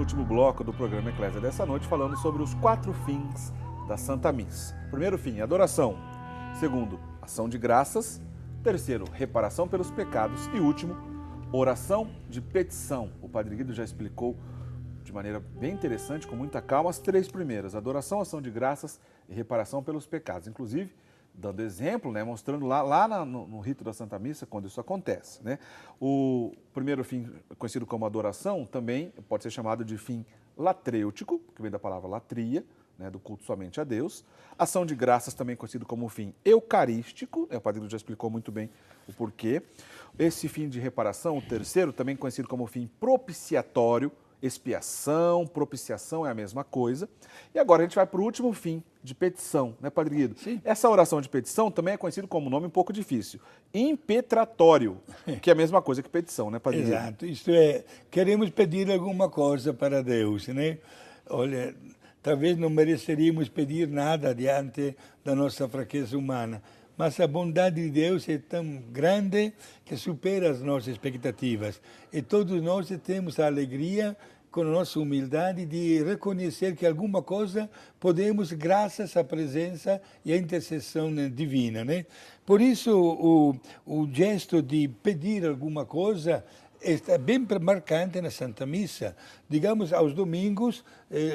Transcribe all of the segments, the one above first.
último bloco do programa Eclésia dessa noite, falando sobre os 4 fins da Santa Missa. Primeiro fim, adoração. Segundo, ação de graças. Terceiro, reparação pelos pecados. E último, oração de petição. O Padre Guido já explicou de maneira bem interessante, com muita calma, as 3 primeiras: adoração, ação de graças e reparação pelos pecados. Inclusive, dando exemplo, né, mostrando lá no rito da Santa Missa, quando isso acontece. Né? O primeiro fim, conhecido como adoração, também pode ser chamado de fim latrêutico, que vem da palavra latria, né, do culto somente a Deus. Ação de graças, também conhecido como fim eucarístico, né, o Padre já explicou muito bem o porquê. Esse fim de reparação, o terceiro, também conhecido como fim propiciatório, expiação, propiciação é a mesma coisa. E agora a gente vai para o último fim, de petição, né, Padre Guido? Sim. Essa oração de petição também é conhecido como um nome um pouco difícil, impetratório, que é a mesma coisa que petição, né, Padre Guido? Exato, isto é, queremos pedir alguma coisa para Deus, né? Olha, talvez não mereceríamos pedir nada diante da nossa fraqueza humana, mas a bondade de Deus é tão grande que supera as nossas expectativas. E todos nós temos a alegria, com a nossa humildade, de reconhecer que alguma coisa podemos graças à presença e à intercessão divina, né? Por isso, o gesto de pedir alguma coisa está bem marcante na Santa Missa. Digamos, aos domingos,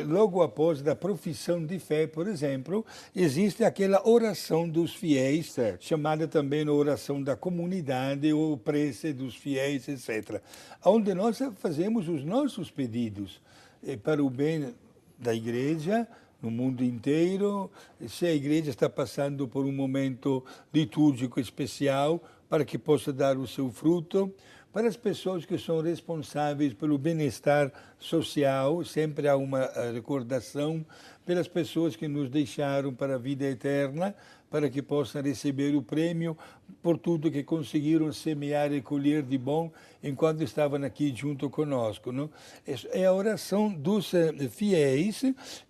logo após a profissão de fé, por exemplo, existe aquela oração dos fiéis, certo, chamada também oração da comunidade ou prece dos fiéis, etc., onde nós fazemos os nossos pedidos para o bem da Igreja, no mundo inteiro, se a Igreja está passando por um momento litúrgico especial, para que possa dar o seu fruto, para as pessoas que são responsáveis pelo bem-estar social, sempre há uma recordação, pelas pessoas que nos deixaram para a vida eterna, para que possam receber o prêmio por tudo que conseguiram semear e colher de bom enquanto estavam aqui junto conosco. Não? É a oração dos fiéis,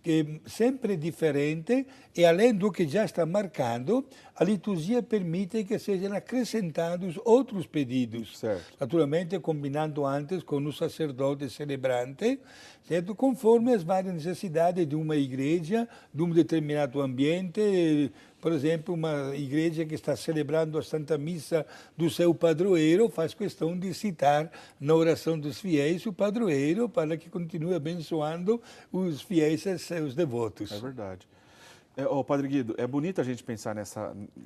que sempre é diferente, e além do que já está marcado, a liturgia permite que sejam acrescentados outros pedidos. certo, Naturalmente, combinando antes com o sacerdote celebrante, certo? Conforme as várias necessidades de uma igreja, de um determinado ambiente. Por exemplo, uma igreja que está celebrando a Santa Missa do seu padroeiro faz questão de citar na oração dos fiéis o padroeiro para que continue abençoando os fiéis e seus devotos. é verdade. Padre Guido, é bonito a gente pensar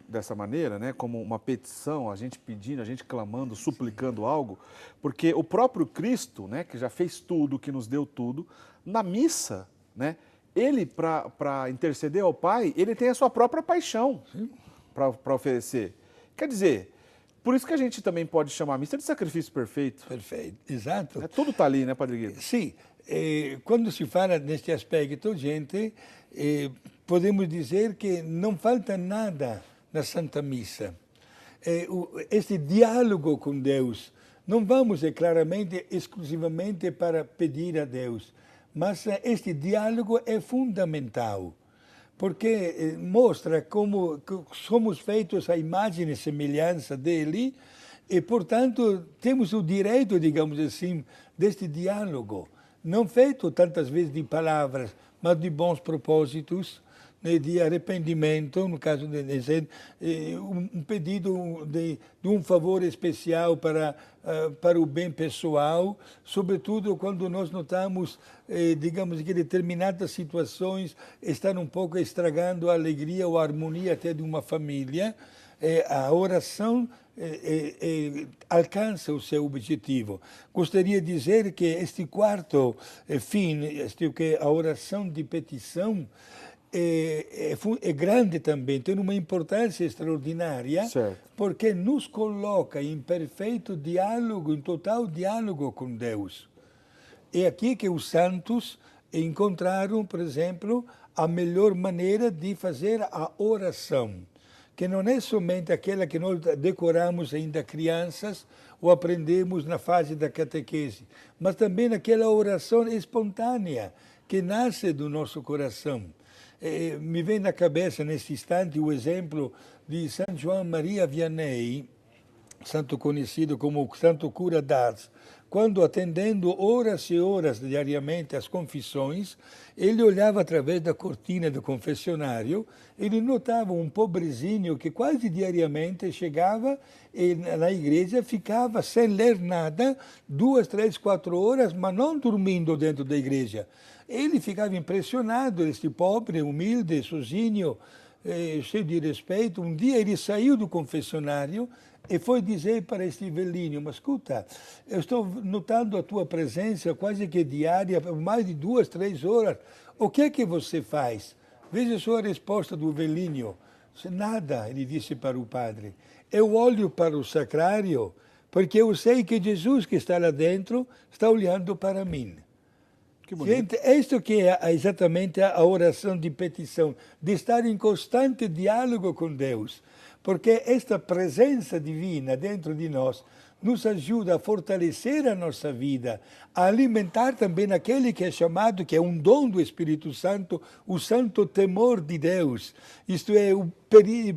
dessa maneira, né, como uma petição, a gente pedindo, a gente clamando, suplicando algo, porque o próprio Cristo, né, que já fez tudo, que nos deu tudo, na missa, né, ele, para interceder ao Pai, ele tem a sua própria paixão para oferecer. Quer dizer, por isso que a gente também pode chamar a missa de sacrifício perfeito. Perfeito, exato. Tudo está ali, né, Padre Guido? Sim, quando se fala neste aspecto, gente, podemos dizer que não falta nada na Santa Missa. Este diálogo com Deus, não vamos claramente, exclusivamente para pedir a Deus, mas este diálogo é fundamental, porque mostra como somos feitos à imagem e semelhança dele e, portanto, temos o direito, digamos assim, deste diálogo, não feito tantas vezes de palavras, mas de bons propósitos, né, de arrependimento, no caso de um pedido de um favor especial para o bem pessoal, sobretudo quando nós notamos, digamos que determinadas situações estão um pouco estragando a alegria ou a harmonia até de uma família. A oração alcança o seu objetivo. Gostaria de dizer que este quarto fim, que a oração de petição, é grande também, tem uma importância extraordinária, certo, porque nos coloca em perfeito diálogo, em total diálogo com Deus. É aqui que os santos encontraram, por exemplo, a melhor maneira de fazer a oração, que não é somente aquela que nós decoramos ainda crianças ou aprendemos na fase da catequese, mas também aquela oração espontânea que nasce do nosso coração. Me vem na cabeça neste instante o exemplo de São João Maria Vianney, santo conhecido como o Santo Cura d'Ars. quando atendendo horas e horas diariamente às confissões, ele olhava através da cortina do confessionário, ele notava um pobrezinho que quase diariamente chegava na igreja, ficava sem ler nada, 2, 3, 4 horas, mas não dormindo dentro da igreja. Ele ficava impressionado, este pobre, humilde, sozinho, cheio de respeito. Um dia ele saiu do confessionário e foi dizer para este velhinho: mas escuta, eu estou notando a tua presença quase que diária, por mais de 2, 3 horas. O que é que você faz? Veja só a resposta do velhinho. Nada, ele disse para o padre. Eu olho para o sacrário porque eu sei que Jesus que está lá dentro está olhando para mim. Que bonito. Gente, isto que é exatamente a oração de petição, de estar em constante diálogo com Deus, porque esta presença divina dentro de nós nos ajuda a fortalecer a nossa vida, a alimentar também aquele que é chamado, que é um dom do Espírito Santo, o santo temor de Deus. Isto é,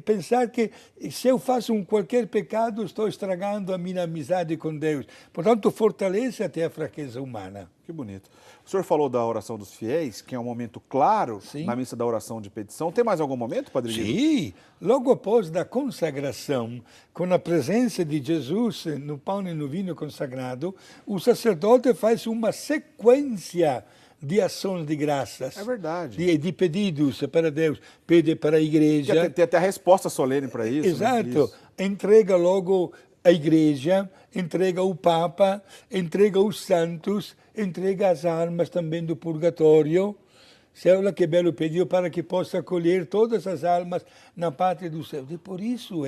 pensar que se eu faço qualquer pecado, estou estragando a minha amizade com Deus. Portanto, fortalece até a fraqueza humana. Que bonito. O senhor falou da oração dos fiéis, que é um momento claro Sim. na missa da oração de petição. Tem mais algum momento, Padre Guido? Sim, logo após da consagração, com a presença de Jesus no pão e no vinho consagrado, o sacerdote faz uma sequência de ações de graças. É verdade. De pedidos para Deus. Pede para a igreja. Tem até a resposta solene para isso. Exato. Né? Isso. Entrega logo a igreja, entrega o Papa, entrega os santos, entrega as almas também do purgatório. Olha que belo pedido, para que possa acolher todas as almas na pátria do céu. E por isso,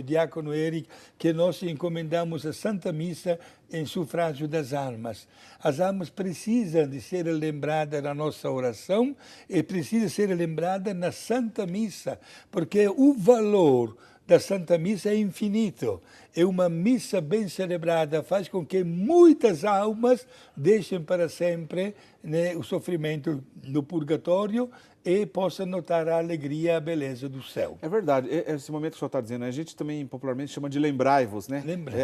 diácono Eric, que nós encomendamos a Santa Missa em sufrágio das almas. As almas precisam de ser lembradas na nossa oração e precisam ser lembradas na Santa Missa, porque o valor da Santa Missa é infinito. É uma missa bem celebrada, faz com que muitas almas deixem para sempre, né, o sofrimento no purgatório e possam notar a alegria e a beleza do céu. É verdade. Esse momento que o senhor está dizendo, a gente também popularmente chama de lembrai-vos, né?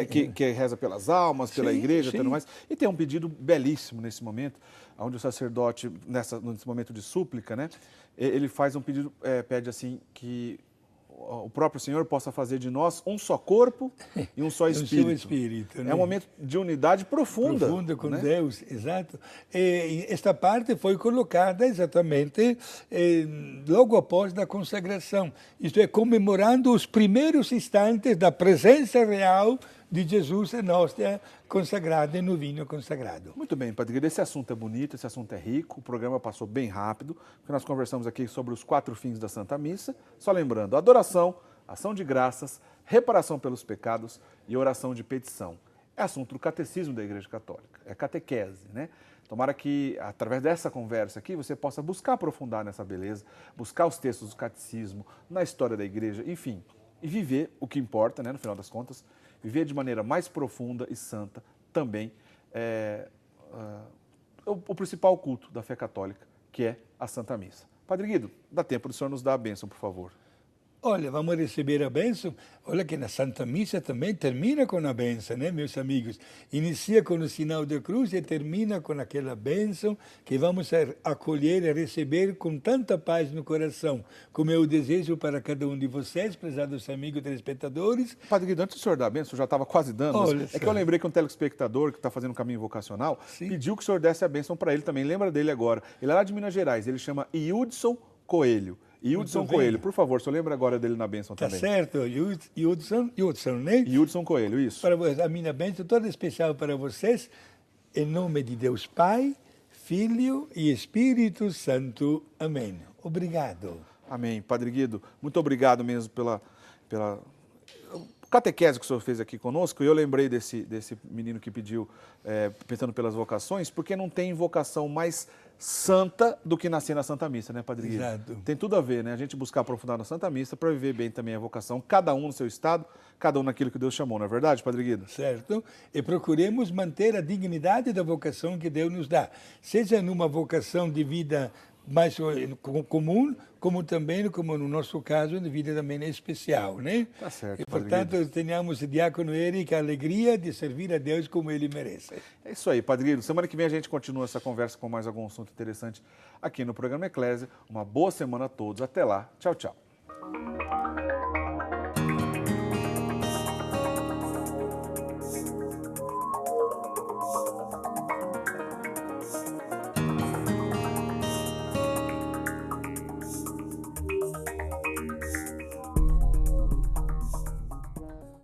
Que reza pelas almas, pela igreja e tudo mais. E tem um pedido belíssimo nesse momento, onde o sacerdote, nesse momento de súplica, né, ele faz um pedido, pede assim que o próprio Senhor possa fazer de nós um só corpo e um só espírito. Né? É um momento de unidade profunda. Profunda com né? Deus, exato. E esta parte foi colocada exatamente logo após da consagração. Isto é, comemorando os primeiros instantes da presença real de Jesus em hóstia consagrada e no vinho consagrado. Muito bem, Padre Guido, esse assunto é bonito, esse assunto é rico, o programa passou bem rápido, porque nós conversamos aqui sobre os 4 fins da Santa Missa, só lembrando, adoração, ação de graças, reparação pelos pecados e oração de petição. É assunto do catecismo da Igreja Católica, é catequese, né? Tomara que, através dessa conversa aqui, você possa buscar aprofundar nessa beleza, buscar os textos do catecismo, na história da Igreja, enfim, e viver o que importa, né, no final das contas, viver de maneira mais profunda e santa também o principal culto da fé católica, que é a Santa Missa. Padre Guido, dá tempo do senhor nos dar a bênção, por favor. Olha, vamos receber a bênção. Olha que na Santa Missa também termina com a bênção, né, meus amigos? Inicia com o sinal da cruz e termina com aquela bênção que vamos acolher e receber com tanta paz no coração, como eu desejo para cada um de vocês, prezados amigos telespectadores. Padre Guido, antes do senhor dar a bênção, eu já estava quase dando, mas é que eu lembrei que um telespectador que está fazendo um caminho vocacional pediu que o senhor desse a bênção para ele também. Lembra dele agora. Ele é lá de Minas Gerais, ele chama Hudson Coelho. Hudson Coelho, por favor, o senhor lembra agora dele na bênção também? Tá certo, Hudson, né? Hudson Coelho, isso. Para a minha bênção toda especial para vocês, em nome de Deus Pai, Filho e Espírito Santo. Amém. Obrigado. Amém. Padre Guido, muito obrigado mesmo pela catequese que o senhor fez aqui conosco. E eu lembrei desse menino que pediu, pensando pelas vocações, porque não tem vocação mais santa do que nascer na Santa Missa, né, Padre Guido? Exato. Tem tudo a ver, né? A gente buscar aprofundar na Santa Missa para viver bem também a vocação, cada um no seu estado, cada um naquilo que Deus chamou, não é verdade, Padre Guido? Certo. E procuremos manter a dignidade da vocação que Deus nos dá. Seja numa vocação de vida mais comum, como também, como no nosso caso, de vida também é especial, né? Tá certo, E, Padre portanto, Guido. tenhamos o diácono Eric a alegria de servir a Deus como ele merece. É isso aí, Padre Guido. Semana que vem a gente continua essa conversa com mais algum assunto interessante aqui no programa Eclésia. Uma boa semana a todos. Até lá. Tchau, tchau.